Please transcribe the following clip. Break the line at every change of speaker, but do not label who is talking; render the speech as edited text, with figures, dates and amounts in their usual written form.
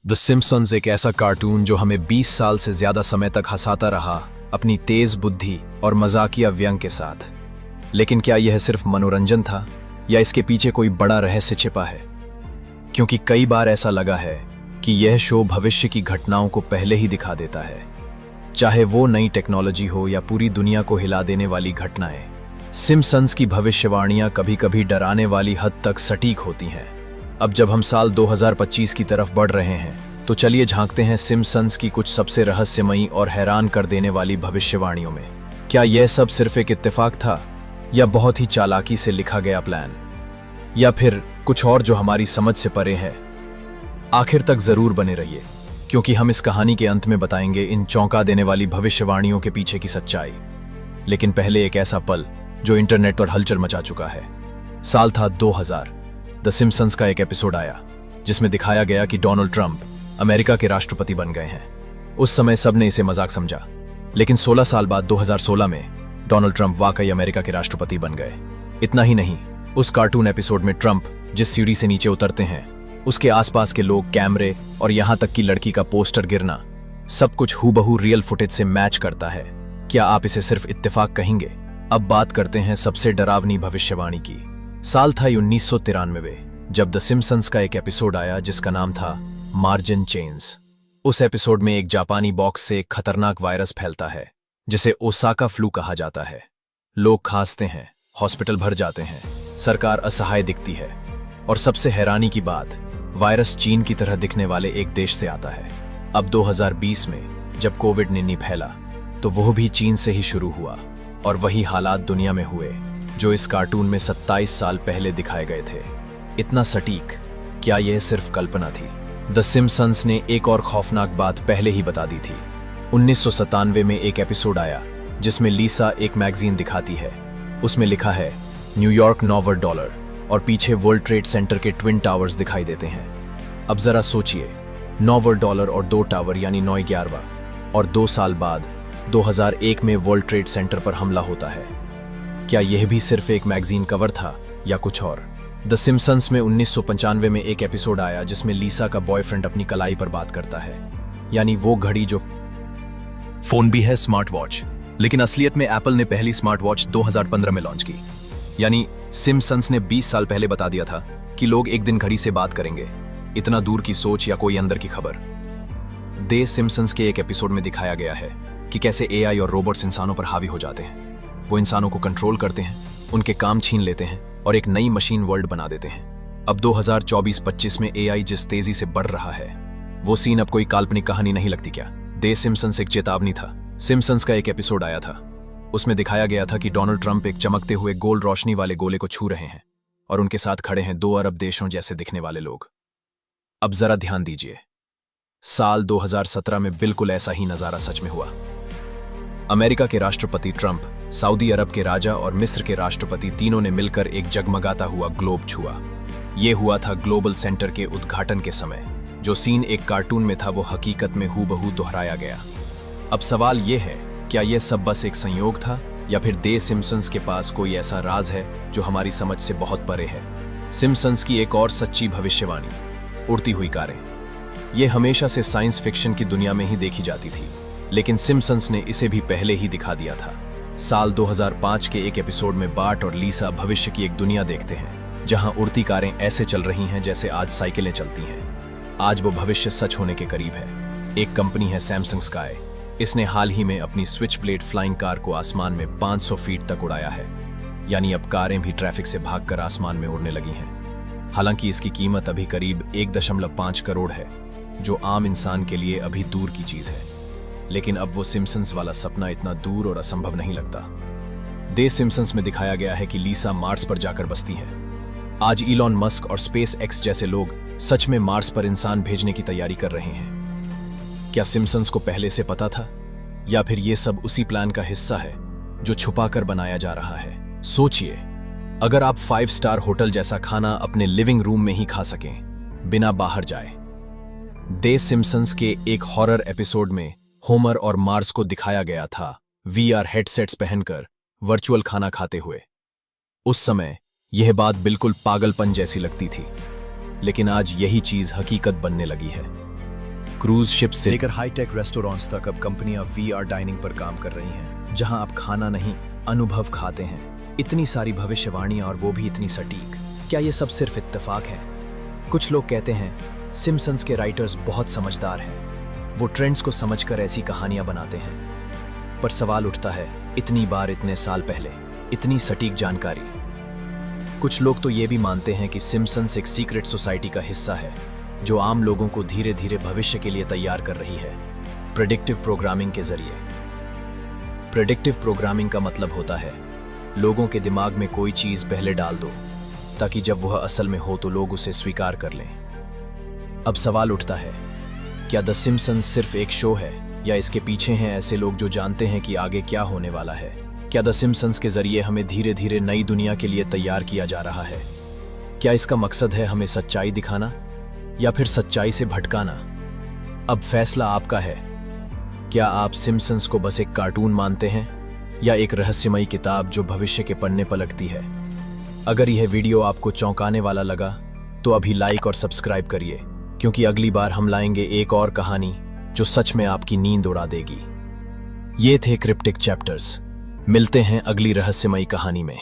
The Simpson's एक ऐसा cartoon जो हमें 20 साल से ज्यादा समय तक हंसाता रहा, अपनी तेज बुद्धि और मजाकिया व्यंग के साथ। लेकिन क्या यह सिर्फ मनोरंजन था या इसके पीछे कोई बड़ा रहस्य छिपा है? क्योंकि कई बार ऐसा लगा है कि यह शो भविष्य की घटनाओं को पहले ही दिखा देता है, चाहे वो नई टेक्नोलॉजी हो या पूरी दुनिया को हिला देने वाली घटनाएं। सिम्पसन्स की भविष्यवाणियां कभी-कभी डराने वाली हद तक सटीक होती हैं। अब जब हम साल 2025 की तरफ बढ़ रहे हैं, तो चलिए झांकते हैं सिम्पसन्स की कुछ सबसे रहस्यमयी और हैरान कर देने वाली भविष्यवाणियों में। क्या यह सब सिर्फ एक इत्तेफाक था, या बहुत ही चालाकी से लिखा गया प्लान, या फिर कुछ और जो हमारी समझ से परे है? आखिर तक जरूर बने रहिए, क्योंकि हम इस कहानी के अंत में बताएंगे इन चौंका देने वाली भविष्यवाणियों के पीछे की सच्चाई। लेकिन पहले एक ऐसा पल जो इंटरनेट पर हलचल मचा चुका है। साल था 2000। द सिम्पसन्स का एक एपिसोड आया जिसमें दिखाया गया कि डोनाल्ड ट्रंप अमेरिका के राष्ट्रपति बन गए हैं। उस समय सबने इसे मजाक समझा, लेकिन 16 साल बाद 2016 में डोनाल्ड ट्रंप वाकई अमेरिका के राष्ट्रपति बन गए। इतना ही नहीं, उस कार्टून एपिसोड में ट्रंप जिस सीढ़ी से नीचे उतरते हैं, उसके आसपास के लोग, कैमरे और यहां तक कि लड़की का पोस्टर गिरना, सब कुछ हूबहू रियल फुटेज से मैच करता है। क्या आप इसे सिर्फ इत्तेफाक कहेंगे? अब बात करते हैं सबसे डरावनी भविष्यवाणी की। साल था 1993, जब द सिम्पसन्स का एक एपिसोड आया जिसका नाम था मार्जिन चेन्स। उस एपिसोड में एक जापानी बॉक्स से एक खतरनाक वायरस फैलता है जिसे ओसाका फ्लू कहा जाता है। लोग खांसते हैं, हॉस्पिटल भर जाते हैं, सरकार असहाय दिखती है, और सबसे हैरानी की बात, वायरस चीन की तरह दिखने वाले एक देश से आता है। अब 2020 में जब कोविड-19 फैला, तो वह भी चीन से ही शुरू हुआ, और वही हालात दुनिया में हुए जो इस कार्टून में 27 साल पहले दिखाए गए थे। इतना सटीक, क्या यह सिर्फ कल्पना थी? द सिम्पसन्स ने एक और खौफनाक बात पहले ही बता दी थी। 1997 में एक एपिसोड आया जिसमें लीसा एक मैगजीन दिखाती है। उसमें लिखा है न्यूयॉर्क $9, और पीछे वर्ल्ड ट्रेड सेंटर के ट्विन टावर्स दिखाई देते हैं। अब जरा सोचिए, $9 और 2 टावर यानी 9/11, और 2 साल बाद 2001 में वर्ल्ड ट्रेड सेंटर पर हमला होता है। क्या यह भी सिर्फ एक मैगजीन कवर था या कुछ और? द सिम्पसन्स में 1995 में एक एपिसोड आया जिसमें लीसा का बॉयफ्रेंड अपनी कलाई पर बात करता है, यानी वो घड़ी जो फोन भी है, स्मार्ट वॉच। लेकिन असलियत में एप्पल ने पहली स्मार्ट वॉच 2015 में लॉन्च की। यानी सिम्पसन्स ने 20 साल पहले बता दिया था कि लोग एक दिन घड़ी से बात करेंगे। इतना दूर की सोच या कोई अंदर की खबर? द सिम्पसन्स के एक एपिसोड में दिखाया गया है कि कैसे एआई और रोबोट्स इंसानों पर हावी हो जाते हैं। वो इंसानों को कंट्रोल करते हैं, उनके काम छीन लेते हैं और एक नई मशीन वर्ल्ड बना देते हैं। अब 2024-25 में एआई जिस तेजी से बढ़ रहा है, वो सीन अब कोई काल्पनिक कहानी नहीं लगती क्या? द सिम्पसन्स एक चेतावनी था। सिम्पसन्स का एक एपिसोड आया था, उसमें दिखाया गया था कि डोनाल्ड ट्रंप एक चमकते हुए गोल रोशनी वाले गोले को छू रहे हैं, और उनके साथ खड़े हैं 2 अरब देशों जैसे दिखने वाले लोग। अब जरा ध्यान दीजिए, साल 2017 में बिल्कुल ऐसा ही नजारा सच में हुआ। अमेरिका के राष्ट्रपति ट्रंप, सऊदी अरब के राजा और मिस्र के राष्ट्रपति तीनों ने मिलकर एक जगमगाता हुआ ग्लोब छुआ। यह हुआ था ग्लोबल सेंटर के उद्घाटन के समय। जो सीन एक कार्टून में था, वो हकीकत में हूबहू दोहराया गया। अब सवाल यह है, क्या यह सब बस एक संयोग था, या फिर द सिम्पसन्स के पास कोई ऐसा राज है जो हमारी समझ से बहुत परे है? सिम्पसन्स की एक और सच्ची भविष्यवाणी, उड़ती हुई कारें। यह हमेशा से साइंस फिक्शन की दुनिया में ही देखी जाती थी, लेकिन सिम्पसन्स ने इसे भी पहले ही दिखा दिया था। साल 2005 के एक एपिसोड में बार्ट और लीसा भविष्य की एक दुनिया देखते हैं जहां उड़ती कारें ऐसे चल रही हैं जैसे आज साइकिलें चलती हैं। आज वो भविष्य सच होने के करीब है। एक कंपनी है सैमसंग स्काई। इसने हाल ही में अपनी स्विच प्लेट फ्लाइंग कार को आसमान में 500 फीट तक उड़ाया है, यानी अब कारें भी ट्रैफिक से भागकर आसमान में उड़ने लगी हैं। हालांकि इसकी कीमत अभी करीब 1.5 करोड़ है, जो आम इंसान के लिए अभी दूर की चीज है। लेकिन अब वो सिम्पसन्स वाला सपना इतना दूर और असंभव नहीं लगता। द सिम्पसन्स में दिखाया गया है कि लीसा मार्स पर जाकर बसती है। आज इलॉन मस्क और स्पेस एक्स जैसे लोग सच में मार्स पर इंसान भेजने की तैयारी कर रहे हैं। क्या सिम्पसन्स को पहले से पता था, या फिर ये सब उसी प्लान का हिस्सा है जो छुपाकर बनाया जा रहा है? सोचिए, अगर आप 5 स्टार होटल जैसा खाना अपने लिविंग रूम में ही खा सकें बिना बाहर जाए। द सिम्पसन्स के एक हॉरर एपिसोड में होमर और मार्स को दिखाया गया था वीआर हेडसेट्स पहनकर वर्चुअल खाना खाते हुए। उस समय यह बात बिल्कुल पागलपन जैसी लगती थी, लेकिन आज यही चीज हकीकत बनने लगी है। क्रूज शिप से लेकर हाईटेक रेस्टोरेंट्स तक अब कंपनियां वीआर डाइनिंग पर काम कर रही हैं, जहां आप खाना नहीं अनुभव खाते हैं। इतनी सारी भविष्यवाणियां और वो भी इतनी सटीक। क्या ये सब सिर्फ इत्तेफाक है? कुछ लोग कहते हैं सिम्पसन्स के राइटर्स बहुत समझदार हैं, वो ट्रेंड्स को समझकर ऐसी कहानियां बनाते हैं। पर सवाल उठता है, इतनी बार इतने साल पहले इतनी सटीक जानकारी। कुछ लोग तो ये भी मानते हैं कि सिम्पसन्स एक सीक्रेट सोसाइटी का हिस्सा है, जो आम लोगों को धीरे धीरे भविष्य के लिए तैयार कर रही है, प्रेडिक्टिव प्रोग्रामिंग के जरिए। प्रेडिक्टिव प्रोग्रामिंग का मतलब होता है लोगों के दिमाग में कोई चीज पहले डाल दो, ताकि जब वह असल में हो तो लोग उसे स्वीकार कर लें। अब सवाल उठता है, क्या द सिम्पसन्स सिर्फ एक शो है, या इसके पीछे हैं ऐसे लोग जो जानते हैं कि आगे क्या होने वाला है? क्या द सिम्पसन्स के जरिए हमें धीरे धीरे नई दुनिया के लिए तैयार किया जा रहा है? क्या इसका मकसद है हमें सच्चाई दिखाना, या फिर सच्चाई से भटकाना? अब फैसला आपका है। क्या आप सिम्पसन्स को बस एक कार्टून मानते हैं, या एक रहस्यमयी किताब जो भविष्य के पन्ने पलटती है? अगर यह वीडियो आपको चौंकाने वाला लगा तो अभी लाइक और सब्सक्राइब करिए, क्योंकि अगली बार हम लाएंगे एक और कहानी जो सच में आपकी नींद उड़ा देगी। ये थे क्रिप्टिक चैप्टर्स। मिलते हैं अगली रहस्यमयी कहानी में।